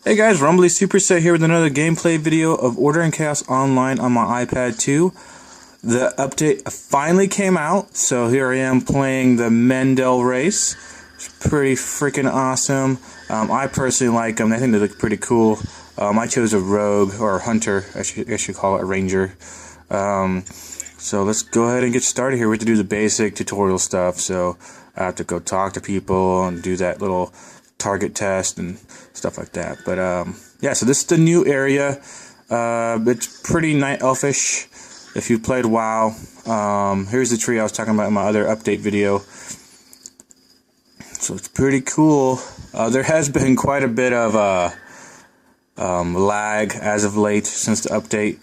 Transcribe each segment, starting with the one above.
Hey guys, Rumbly Superset here with another gameplay video of Order and Chaos Online on my iPad 2. The update finally came out, so here I am playing the Mendel race. It's pretty freaking awesome. I personally like them. I think they look pretty cool. I chose a rogue, or a hunter, I should call it a ranger. So let's go ahead and get started here. We have to do the basic tutorial stuff, so I have to go talk to people and do that little target test and stuff like that. But yeah, so this is the new area. It's pretty night elfish if you played WoW. Here's the tree I was talking about in my other update video. So it's pretty cool. There has been quite a bit of lag as of late since the update.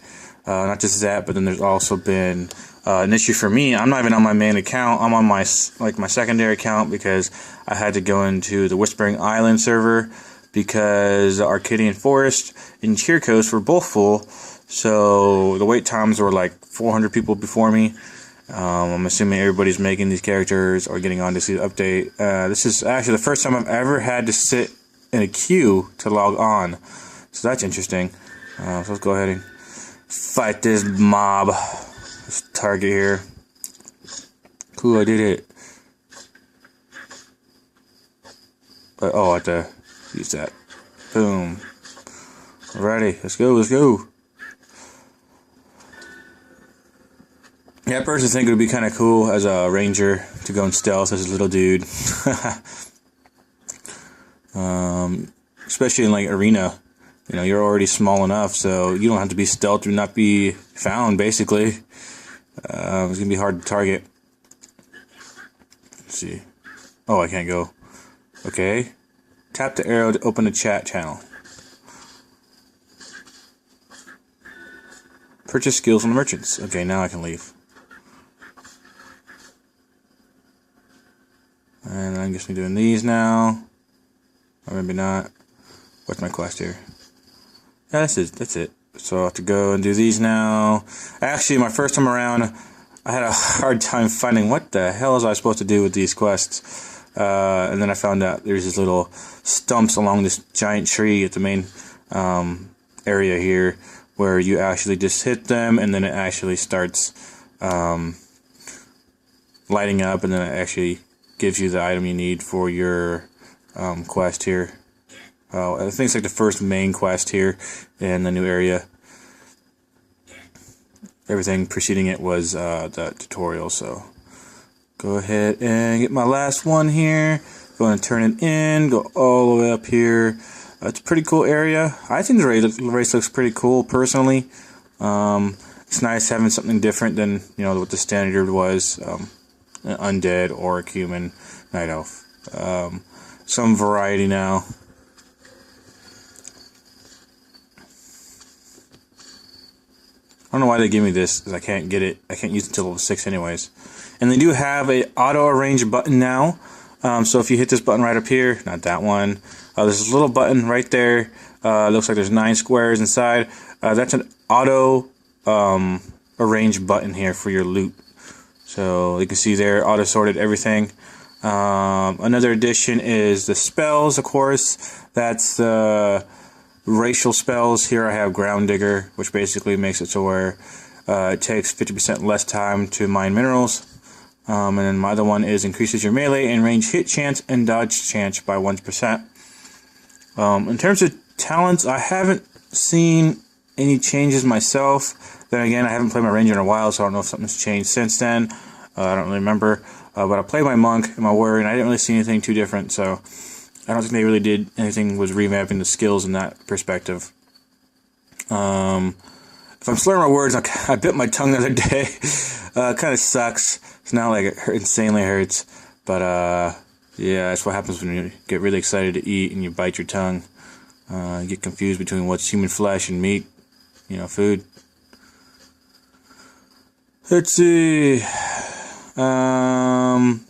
Not just that, but then there's also been an issue for me. I'm not even on my main account. I'm on my secondary account because I had to go into the Whispering Island server because the Arcadian Forest and Cheer Coast were both full. So the wait times were like 400 people before me. I'm assuming everybody's making these characters or getting on to see the update. This is actually the first time I've ever had to sit in a queue to log on. So that's interesting. So let's go ahead and fight this mob. This target here. Cool, I did it. But oh, I have to use that. Boom. Alrighty, let's go, let's go. Yeah, I personally think it would be kind of cool as a ranger to go in stealth as a little dude. Especially in like arena. You know, you're already small enough, so you don't have to be stealth or not be found, basically. It's going to be hard to target. Let's see. Oh, I can't go. Okay. Tap the arrow to open the chat channel. Purchase skills from the merchants. Okay, now I can leave. And I guess I'm doing these now. Or maybe not. What's my quest here? Yeah, that's it. So I have to go and do these now. Actually, my first time around, I had a hard time finding what the hell was I supposed to do with these quests. And then I found out there's these little stumps along this giant tree at the main area here, where you actually just hit them, and then it actually starts lighting up, and then it actually gives you the item you need for your quest here. I think it's like the first main quest here in the new area. Everything preceding it was the tutorial, so go ahead and get my last one here. Going to turn it in, go all the way up here. It's a pretty cool area. I think the race looks pretty cool personally. It's nice having something different than what the standard was, an undead, orc, human, night elf. Some variety now. I don't know why they give me this, because I can't get it. I can't use it until level 6 anyways. And they do have a auto arrange button now. So if you hit this button right up here, not that one, there's this little button right there. Looks like there's 9 squares inside. That's an auto arrange button here for your loot. So you can see there, auto sorted everything. Another addition is the spells, of course. That's the racial spells. Here I have Ground Digger, which basically makes it so where it takes 50% less time to mine minerals. And then my other one is increases your melee and range hit chance and dodge chance by 1%. In terms of talents, I haven't seen any changes myself. Then again, I haven't played my ranger in a while, so I don't know if something's changed since then. I don't really remember. But I played my monk and my warrior, and I didn't really see anything too different, so I don't think they really did anything with revamping the skills in that perspective. If I'm slurring my words, I bit my tongue the other day. It kind of sucks. It's not like it insanely hurts, but yeah, that's what happens when you get really excited to eat and you bite your tongue. You get confused between what's human flesh and meat, food. Let's see. There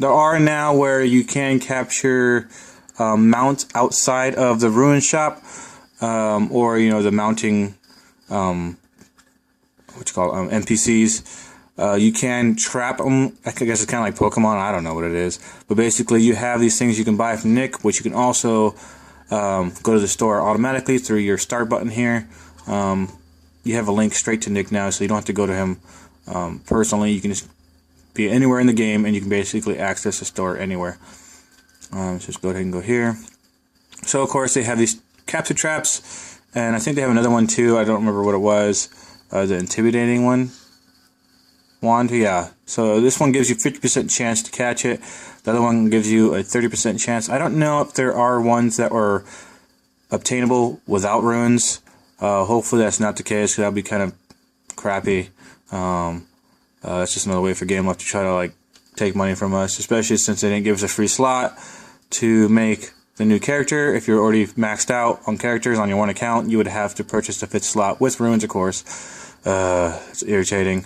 are now where you can capture mount outside of the Rune shop, or the mounting NPCs. You can trap them. I guess it's kind of like Pokemon. I don't know what it is, but basically you have these things you can buy from Nick, which you can also go to the store automatically through your start button here. You have a link straight to Nick now, so you don't have to go to him personally. You can just be anywhere in the game, and you can basically access the store anywhere. So just go ahead and go here. So of course they have these capture traps, and I think they have another one too. I don't remember what it was. The intimidating one. Wand, yeah. So this one gives you 50% chance to catch it. The other one gives you a 30% chance. I don't know if there are ones that are obtainable without runes. Hopefully that's not the case, because that would be kind of crappy. That's just another way for gameloft to try to like take money from us, especially since they didn't give us a free slot to make the new character. If you're already maxed out on characters on your one account, you would have to purchase the 5th slot with runes, of course. It's irritating.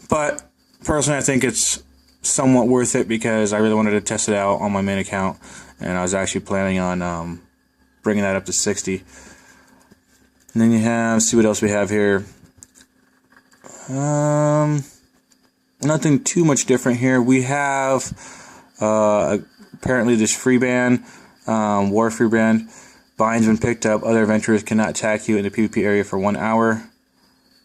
But personally, I think it's somewhat worth it, because I really wanted to test it out on my main account, and I was actually planning on bringing that up to 60. And then you have, see what else we have here. Nothing too much different here. We have apparently this free band, war free band. Bind's been picked up. Other adventurers cannot attack you in the PvP area for 1 hour.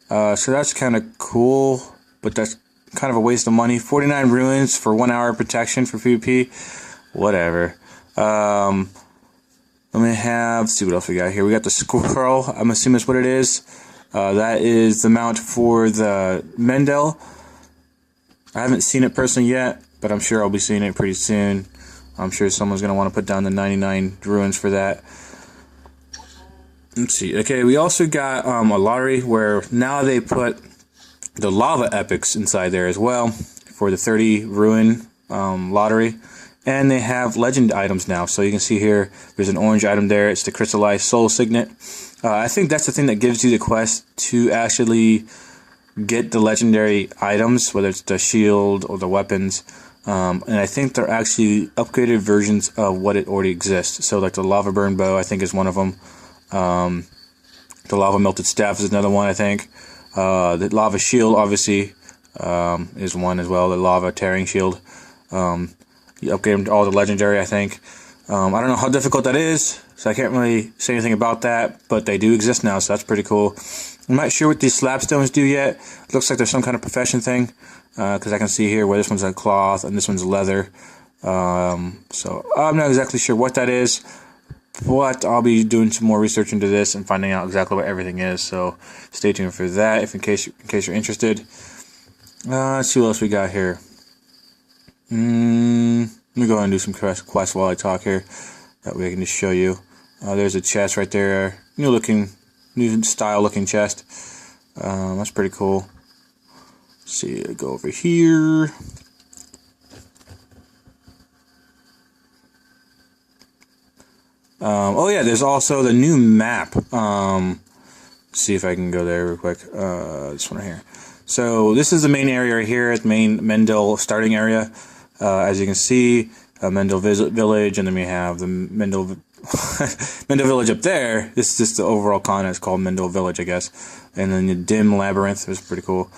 So that's kind of cool, but that's kind of a waste of money. 49 runes for 1 hour protection for PvP. Whatever. Let me see what else we got here. We got the squirrel. I'm assuming that's what it is. That is the mount for the Mendel. I haven't seen it personally yet, but I'm sure I'll be seeing it pretty soon. I'm sure someone's going to want to put down the 99 runes for that. Let's see. Okay, we also got a lottery where now they put the lava epics inside there as well for the 30 rune lottery. And they have legend items now. So you can see here, there's an orange item there. It's the crystallized soul signet. I think that's the thing that gives you the quest to actually get the legendary items, whether it's the shield or the weapons. And I think they're actually upgraded versions of what it already exists. So like the lava burn bow, I think, is one of them. The lava melted staff is another one, I think. The lava shield, obviously, is one as well. The lava tearing shield. You upgrade them to all the legendary, I think. I don't know how difficult that is, so I can't really say anything about that, but they do exist now, so that's pretty cool. I'm not sure what these slabstones do yet. It looks like there's some kind of profession thing, because I can see here where this one's a cloth and this one's leather. So I'm not exactly sure what that is, but I'll be doing some more research into this and finding out exactly what everything is. So stay tuned for that, if in case you're interested. Let's see what else we got here. Let me go ahead and do some quests while I talk here. That way I can just show you. There's a chest right there. New style looking chest. That's pretty cool. Let's see, go over here. Oh yeah, there's also the new map. Let's see if I can go there real quick. This one right here. So this is the main area right here, the main Mendel starting area. As you can see, Mendel Village, and then we have the Mendel Village up there. This is just the overall continent. It's called Mendel Village, I guess. And then the Dim Labyrinth is pretty cool.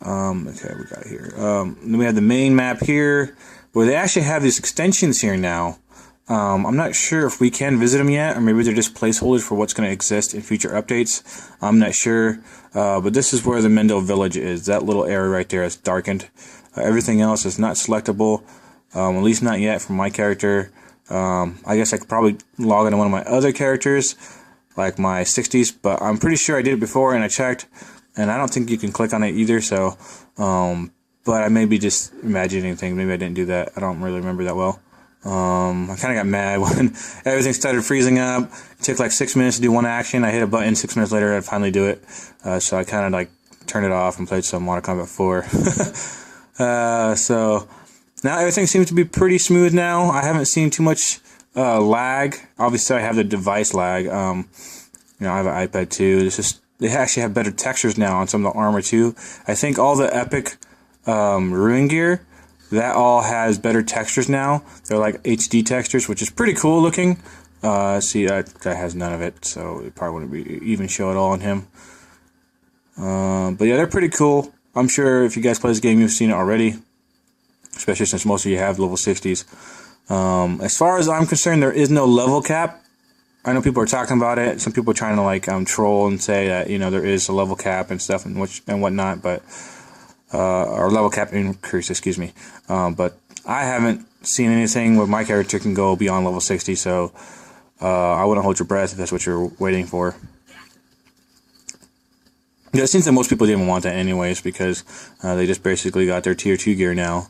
Okay, we got here. Then we have the main map here, where they actually have these extensions here now. I'm not sure if we can visit them yet, or maybe they're just placeholders for what's going to exist in future updates. I'm not sure. But this is where the Mendel Village is. That little area right there is darkened. Everything else is not selectable, at least not yet for my character. I guess I could probably log into one of my other characters, like my 60s, but I'm pretty sure I did it before and I checked, and I don't think you can click on it either, so, but I may be just imagining things. Maybe I didn't do that. I don't really remember that well. I kind of got mad when everything started freezing up. It took like 6 minutes to do one action. I hit a button, 6 minutes later I'd finally do it, so I kind of like turned it off and played some Mortal Kombat 4. So now everything seems to be pretty smooth now. I haven't seen too much lag. Obviously I have the device lag. I have an iPad too. They actually have better textures now on some of the armor too. I think all the epic Rune gear, that all has better textures now. They're like HD textures, which is pretty cool looking. See, that has none of it, so it probably wouldn't even show it all on him. But yeah, they're pretty cool. I'm sure if you guys play this game, you've seen it already, especially since most of you have level 60s. As far as I'm concerned, there is no level cap I know people are talking about it. Some people are trying to like troll and say that there is a level cap and stuff and whatnot, but or level cap increase, excuse me. But I haven't seen anything where my character can go beyond level 60, so I wouldn't hold your breath if that's what you're waiting for. Yeah, it seems that most people didn't want that anyways, because they just basically got their tier 2 gear now.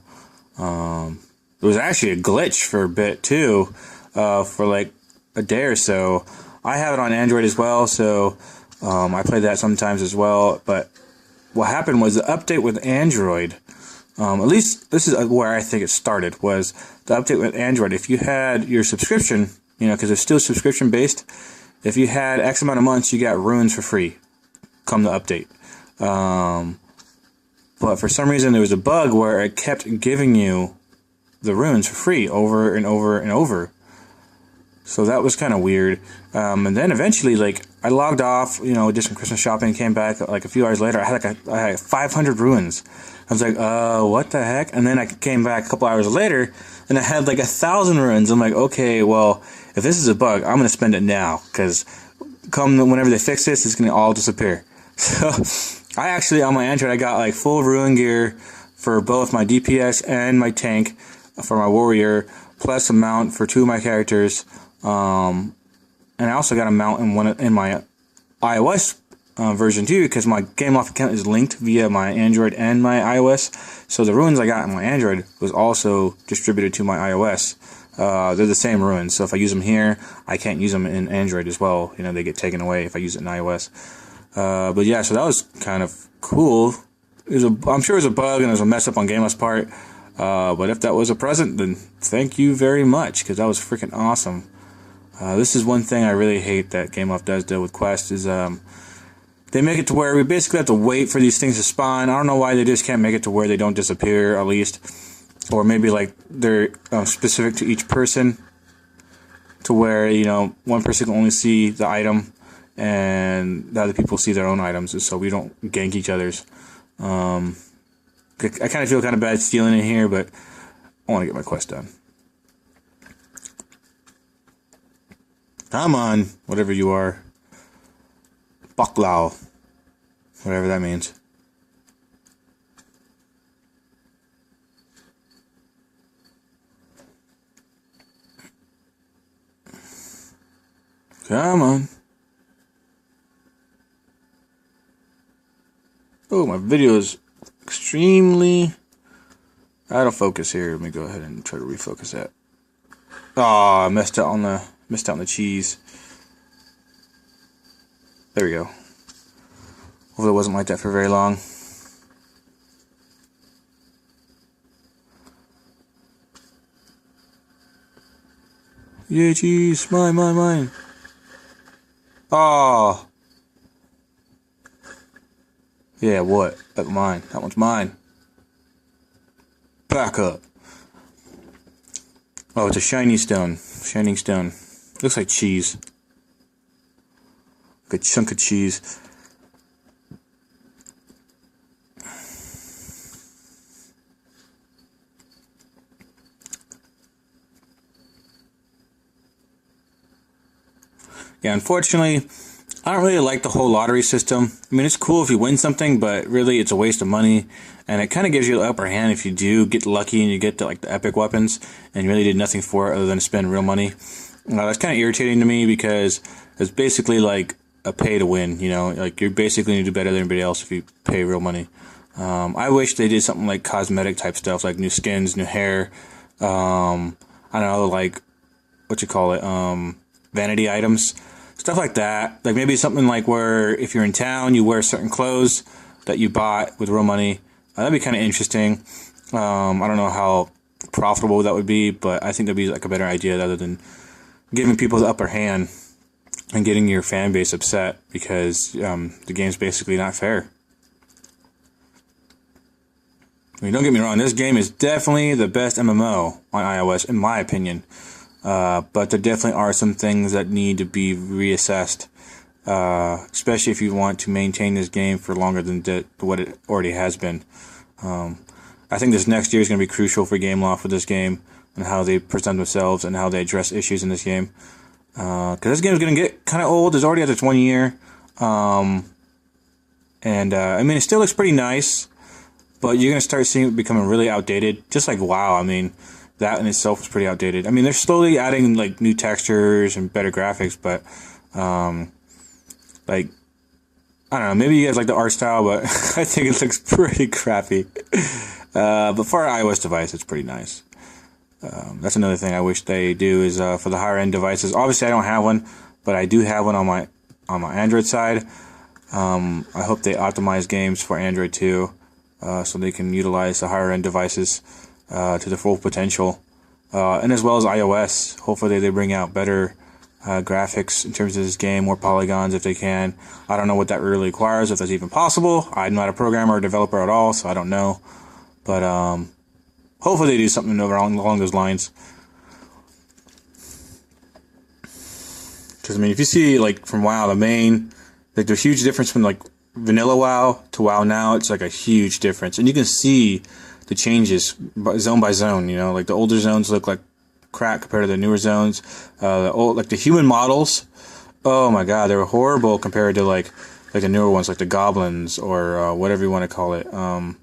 It was actually a glitch for a bit too, for like a day or so. I have it on Android as well, so I play that sometimes as well. But what happened was the update with Android, at least this is where I think it started, was the update with Android. If you had your subscription, because it's still subscription based, if you had X amount of months, you got runes for free come the update. But for some reason there was a bug where it kept giving you the runes for free over and over and over. So that was kind of weird. And then eventually, like, I logged off, did some Christmas shopping, came back like a few hours later. I had 500 runes. I was like, what the heck? And then I came back a couple hours later, and I had like 1,000 runes. I'm like, okay, well, if this is a bug, I'm gonna spend it now, because whenever they fix this, it's gonna all disappear. So I actually, on my Android, I got like full rune gear for both my DPS and my tank for my warrior, plus a mount for 2 of my characters. And I also got a mount in my iOS version too, because my gameloft account is linked via my Android and my iOS. So the runes I got in my Android was also distributed to my iOS. They're the same runes, so if I use them here, I can't use them in Android as well. They get taken away if I use it in iOS. But yeah, so that was kind of cool. I'm sure it was a bug and it was a mess up on Gameloft's part. But if that was a present, then thank you very much, because that was freaking awesome. This is one thing I really hate that Gameloft does deal with quests, is they make it to where we basically have to wait for these things to spawn. I don't know why they just can't make it to where they don't disappear, at least. Or maybe like they're specific to each person, to where, one person can only see the item and the other people see their own items, so we don't gank each other's. I kind of feel kind of bad stealing it here, but I want to get my quest done. Come on, whatever you are. Baklau. Whatever that means. Come on. Oh, my video is extremely out of focus here. Let me go ahead and try to refocus that. Oh, I missed out on the cheese. There we go. Hopefully it wasn't like that for very long. Yeah, cheese, mine. Oh. Yeah, what? That's mine. That one's mine. Back up. Oh, it's a shiny stone. Shining stone. Looks like cheese. Like a chunk of cheese. Yeah, unfortunately, I don't really like the whole lottery system. I mean, it's cool if you win something, but really it's a waste of money. And it kind of gives you the upper hand if you do get lucky and you get the epic weapons and you really did nothing for it other than spend real money. That's kind of irritating to me, because it's basically like a pay to win, like you're basically going to do better than everybody else if you pay real money. I wish they did something like cosmetic type stuff, like new skins, new hair, I don't know, like, vanity items. Stuff like that. Like maybe something like where if you're in town, you wear certain clothes that you bought with real money. That'd be kind of interesting. I don't know how profitable that would be, but I think that'd be like a better idea rather than giving people the upper hand and getting your fan base upset because the game's basically not fair. I mean, don't get me wrong, this game is definitely the best MMO on iOS, in my opinion. But there definitely are some things that need to be reassessed, especially if you want to maintain this game for longer than what it already has been. I think this next year is going to be crucial for Gameloft with this game and how they present themselves and how they address issues in this game. because this game is going to get kind of old. It's already at its 1 year. I mean, it still looks pretty nice, but you're going to start seeing it becoming really outdated, just like WoW. I mean, that in itself is pretty outdated. I mean, they're slowly adding like new textures and better graphics, but like, I don't know, maybe you guys like the art style, but I think it looks pretty crappy. But for an iOS device, it's pretty nice. That's another thing I wish they do is for the higher end devices. Obviously, I don't have one, but I do have one on my Android side. I hope they optimize games for Android too, so they can utilize the higher end devices to their full potential, and as well as iOS. Hopefully, they bring out better graphics in terms of this game, more polygons if they can. I don't know what that really requires, if that's even possible. I'm not a programmer or developer at all, so I don't know. But hopefully they do something along those lines. Because I mean, if you see like from WoW, like the huge difference from like vanilla WoW to WoW now, it's like a huge difference, and you can see the changes zone by zone. You know, like the older zones look like crap compared to the newer zones. Like the human models, oh my god, they were horrible compared to like the newer ones, like the goblins or whatever you want to call it. Oh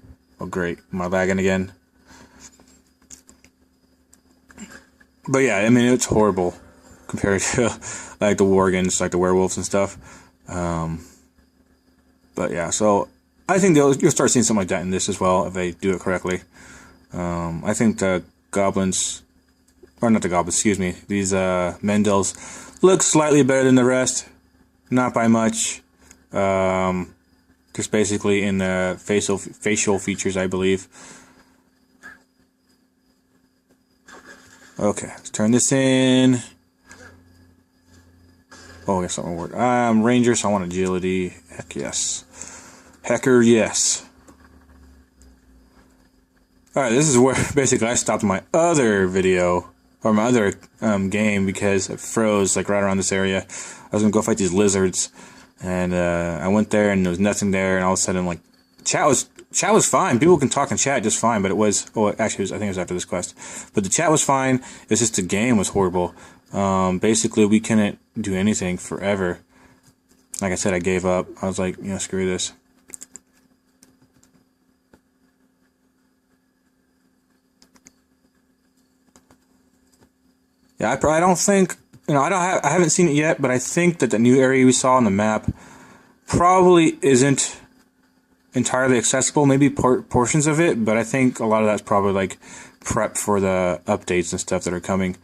great, am I lagging again? But yeah, I mean, it's horrible compared to like the worgens, like the werewolves and stuff. But yeah, so I think you'll start seeing something like that in this as well if they do it correctly. I think the goblins, or not the goblins, excuse me, these Mendels look slightly better than the rest, not by much. Just basically in the facial features, I believe. Okay, let's turn this in. Oh, I got something word. I'm Ranger, so I want agility. Heck yes. Hecker yes. Alright, this is where basically I stopped my other video, or my other game, because it froze like right around this area. I was gonna go fight these lizards, and I went there and there was nothing there, and all of a sudden, like, chat was fine. People can talk in chat just fine, but it was, oh, actually, I think it was after this quest. But the chat was fine. It's just the game was horrible. Basically, we couldn't do anything forever. Like I said, I gave up. I was like, you know, screw this. Yeah, I don't think, you know, I haven't seen it yet, but I think that the new area we saw on the map probably isn't entirely accessible. Maybe portions of it, but I think a lot of that's probably like prep for the updates and stuff that are coming.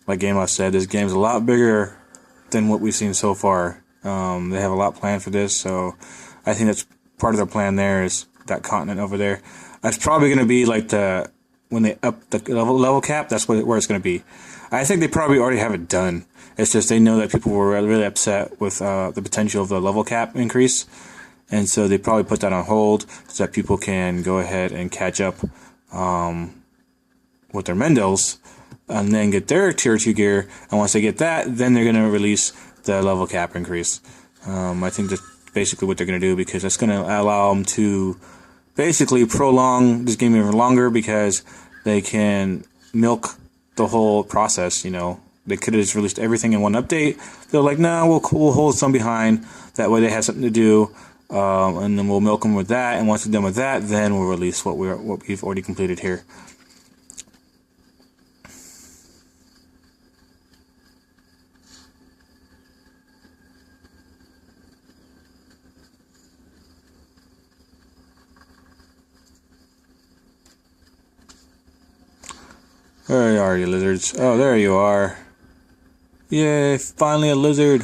Like gameloft said, this game's a lot bigger than what we've seen so far. They have a lot planned for this, so I think that's part of their plan. There is that continent over there. That's probably going to be like when they up the level cap. That's where it's going to be. I think they probably already have it done. It's just they know that people were really upset with the potential of the level cap increase, and so they probably put that on hold so that people can go ahead and catch up with their Mendels and then get their tier 2 gear. And once they get that, then they're going to release the level cap increase. I think that's basically what they're going to do, because that's going to allow them to basically prolong this game even longer, because they can milk the whole process. You know, they could have just released everything in one update. They're like, no, we'll hold some behind. That way they have something to do, and then we'll milk them with that. And once we're done with that, then we'll release what we've already completed here. Where are you, lizards? Oh, there you are. Yay, finally a lizard.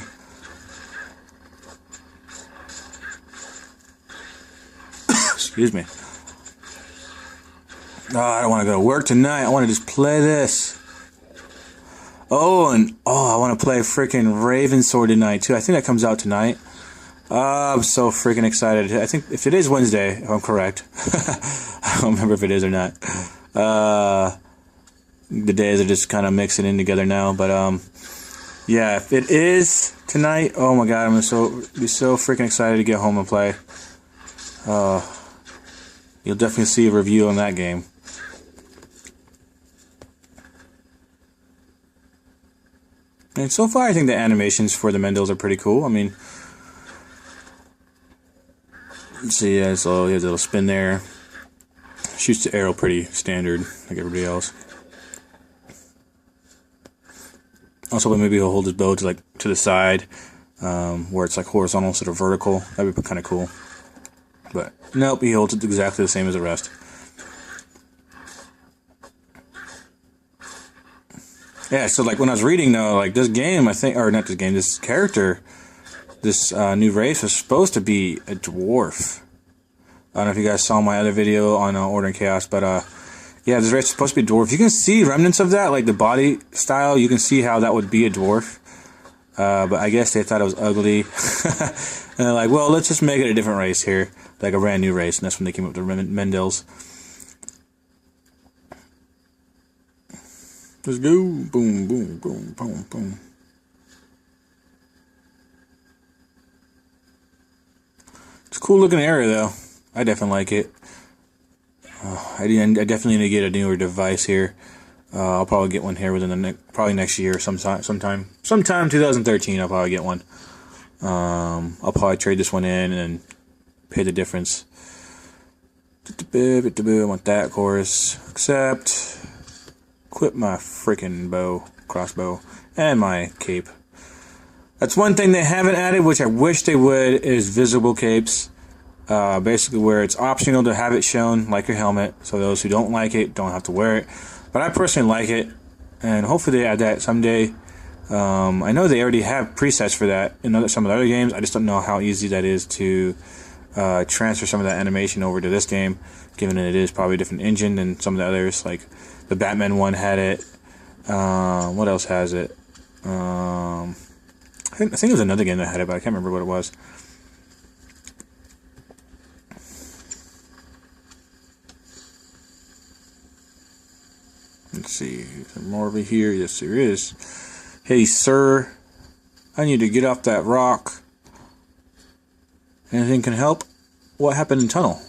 Excuse me. Oh, I don't want to go to work tonight. I want to just play this. Oh, and I want to play freaking Raven Sword tonight, too. I think that comes out tonight. I'm so freaking excited. I think if it is Wednesday, if I'm correct. I don't remember if it is or not. The days are just kind of mixing in together now, but yeah, if it is tonight, oh my god, I'm be so freaking excited to get home and play. You'll definitely see a review on that game. And so far, I think the animations for the Mendels are pretty cool. I mean, let's see, yeah, so he has a little spin there. Shoots the arrow pretty standard, like everybody else. Also, maybe he'll hold his bow to to the side, where it's like horizontal instead of vertical. That'd be kind of cool. But nope, he holds it exactly the same as the rest. Yeah, so like when I was reading though, like this game, I think, or not this game, this character, this new race was supposed to be a dwarf. I don't know if you guys saw my other video on Order and Chaos, but yeah, this race is supposed to be a dwarf. You can see remnants of that, like the body style. You can see how that would be a dwarf. But I guess they thought it was ugly. And they're like, well, let's just make it a different race here, like a brand new race. And that's when they came up with the Mendels. Let's go. Boom, boom, boom, boom, boom. It's a cool looking area, though. I definitely like it. I definitely need to get a newer device here. I'll probably get one here within the probably next year, sometime 2013. I'll probably get one. I'll probably trade this one in and pay the difference. I want that, of course. Accept. Equip my freaking crossbow, and my cape. That's one thing they haven't added, which I wish they would, is visible capes. Basically where it's optional to have it shown like your helmet, so those who don't like it don't have to wear it. But I personally like it, and hopefully they add that someday. I know they already have presets for that in some of the other games. I just don't know how easy that is to transfer some of that animation over to this game, given that it is probably a different engine than some of the others. Like the Batman one had it. What else has it? I think it was another game that had it, but I can't remember what it was. Let's see, is there more over here? Yes, there is. Hey, sir, I need to get off that rock. Anything can help? What happened in tunnel?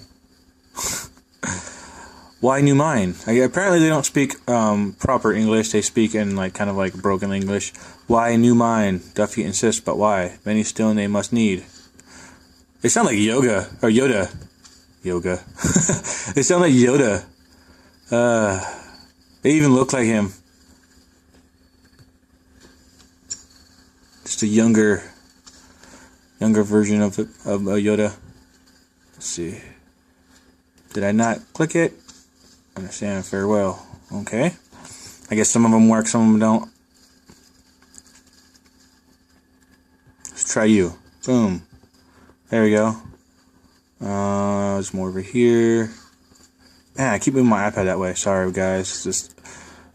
Why new mine? Apparently they don't speak proper English. They speak in kind of like broken English. Why new mine? Duffy insists, but why? Many stone they must need. They sound like Yoda. Yoga. They sound like Yoda. They even look like him. Just a younger version of Yoda. Let's see. Did I not click it? Understand, farewell. Okay. I guess some of them work, some of them don't. Let's try you. Boom. There we go. There's more over here. Man, I keep moving my iPad that way. Sorry, guys. It's just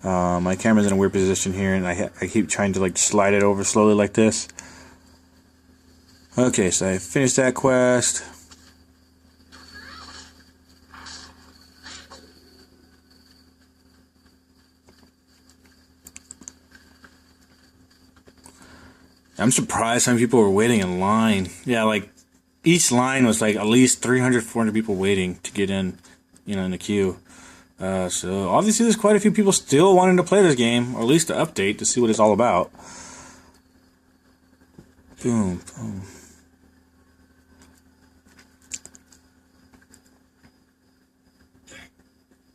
my camera's in a weird position here, and I keep trying to slide it over slowly like this. Okay, so I finished that quest. I'm surprised how many people were waiting in line. Yeah, each line was at least 300, 400 people waiting to get in, in the queue. So obviously there's quite a few people still wanting to play this game, or at least to update to see what it's all about. Boom, boom.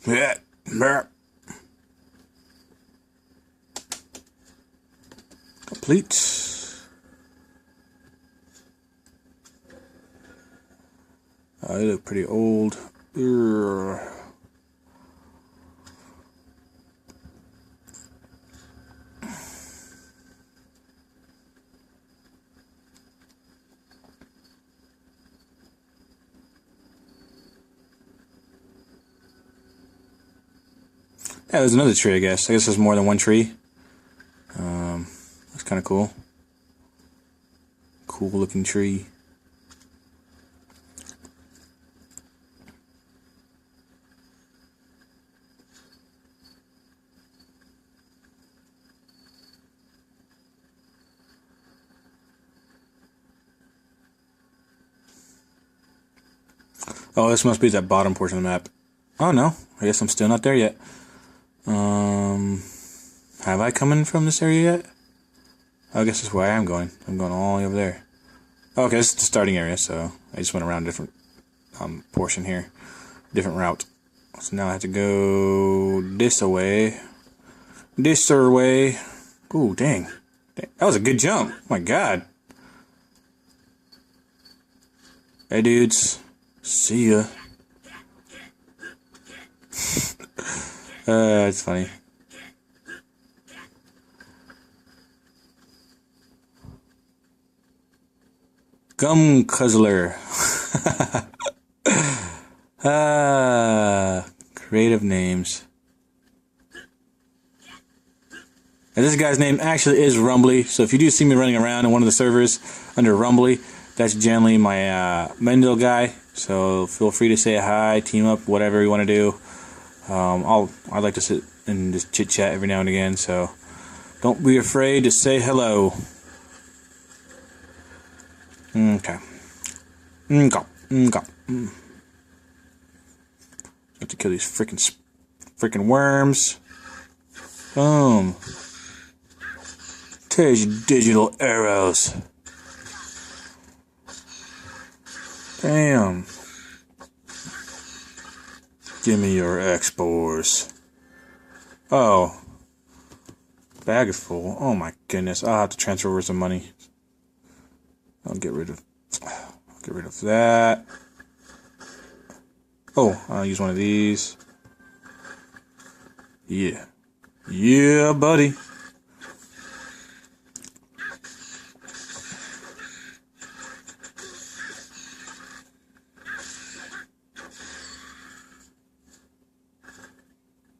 Yeah, complete. They look pretty old. Urgh. Yeah, there's another tree, I guess. I guess there's more than one tree. That's kind of cool. Cool looking tree. Oh, this must be that bottom portion of the map. Oh no, I guess I'm still not there yet. Have I come in from this area yet? I guess that's where I am going. I'm going all the way over there. Okay, this is the starting area, so I just went around a different portion here. Different route. So now I have to go this way. This way. Ooh, dang. That was a good jump. Oh my god. Hey, dudes. See ya. It's funny. Gum Guzzler. Creative names. And this guy's name actually is Rumbly, so if you do see me running around in one of the servers under Rumbly, that's generally my Mendel guy. So feel free to say hi, team up, whatever you want to do. I'd like to sit and just chit chat every now and again, so don't be afraid to say hello. Okay. Have to kill these freaking worms. Boom. There's your digital arrows. Bam. Give me your X-Bores. Oh. Bag is full. Oh my goodness. I'll have to transfer over some money. I'll get rid of that. Oh, I'll use one of these. Yeah. Yeah, buddy.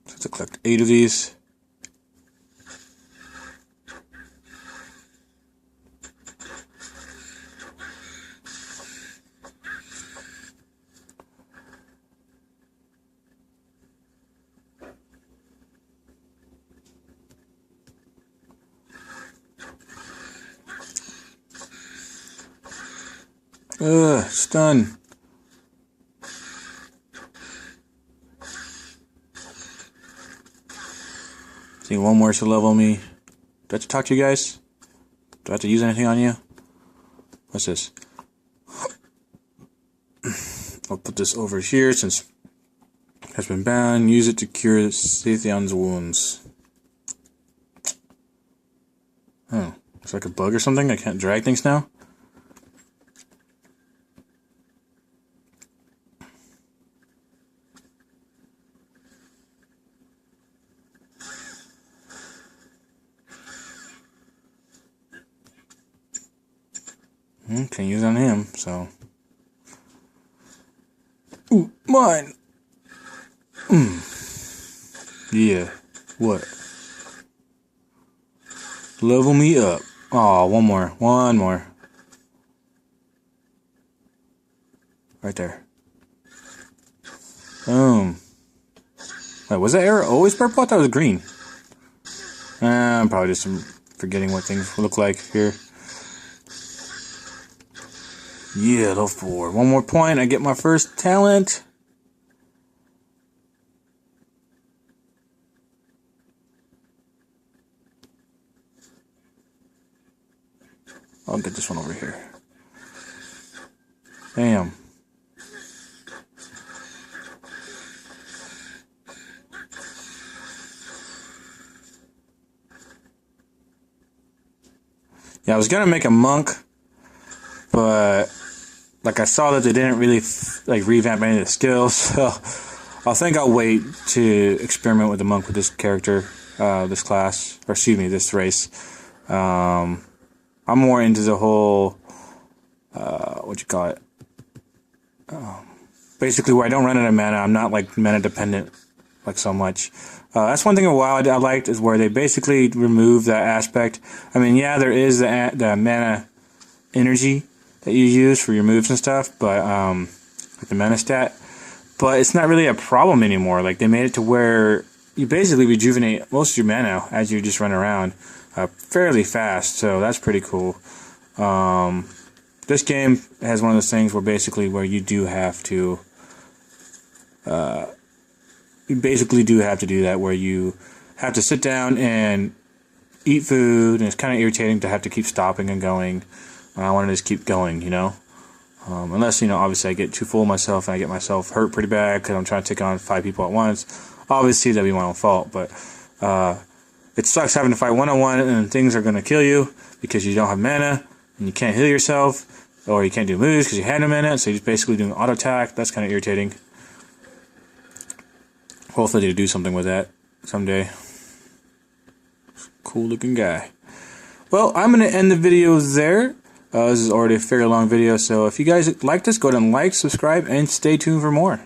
So to collect 8 of these. Stun. See, one more to level me. Do I have to talk to you guys? Do I have to use anything on you? What's this? I'll put this over here since it has been bound. Use it to cure Sathion's wounds. Oh, it's like a bug or something? I can't drag things now? Can't use it on him, so. Ooh, mine! Yeah, what? Level me up. Oh, one more. Right there. Boom. Wait, was that arrow always purple? I thought it was green. I'm probably just forgetting what things look like here. Yeah, level 4. One more point, I get my first talent. I'll get this one over here. Bam. Yeah, I was gonna make a monk, but like I saw that they didn't really revamp any of the skills, so I think I'll wait to experiment with the monk with this character, this class, or excuse me, this race. I'm more into the whole, basically where I don't run out of mana. I'm not like mana dependent like so much. That's one thing a while I liked, is where they basically remove that aspect. I mean, yeah, there is the mana energy that you use for your moves and stuff, but like the mana stat, but it's not really a problem anymore. Like, they made it to where you basically rejuvenate most of your mana as you just run around fairly fast, so that's pretty cool. This game has one of those things where basically where you do have to do that, where you have to sit down and eat food, and it's kind of irritating to have to keep stopping and going. I want to just keep going, you know. Unless, you know, obviously I get too full of myself and I get myself hurt pretty bad because I'm trying to take on 5 people at once. Obviously, that'd be my own fault, but it sucks having to fight one-on-one and things are going to kill you because you don't have mana and you can't heal yourself, or you can't do moves because you had no mana, so you're just basically doing auto attack. That's kind of irritating. Hopefully they do something with that someday. Cool looking guy. Well, I'm going to end the video there. This is already a fairly long video, so if you guys like this, go ahead and like, subscribe, and stay tuned for more.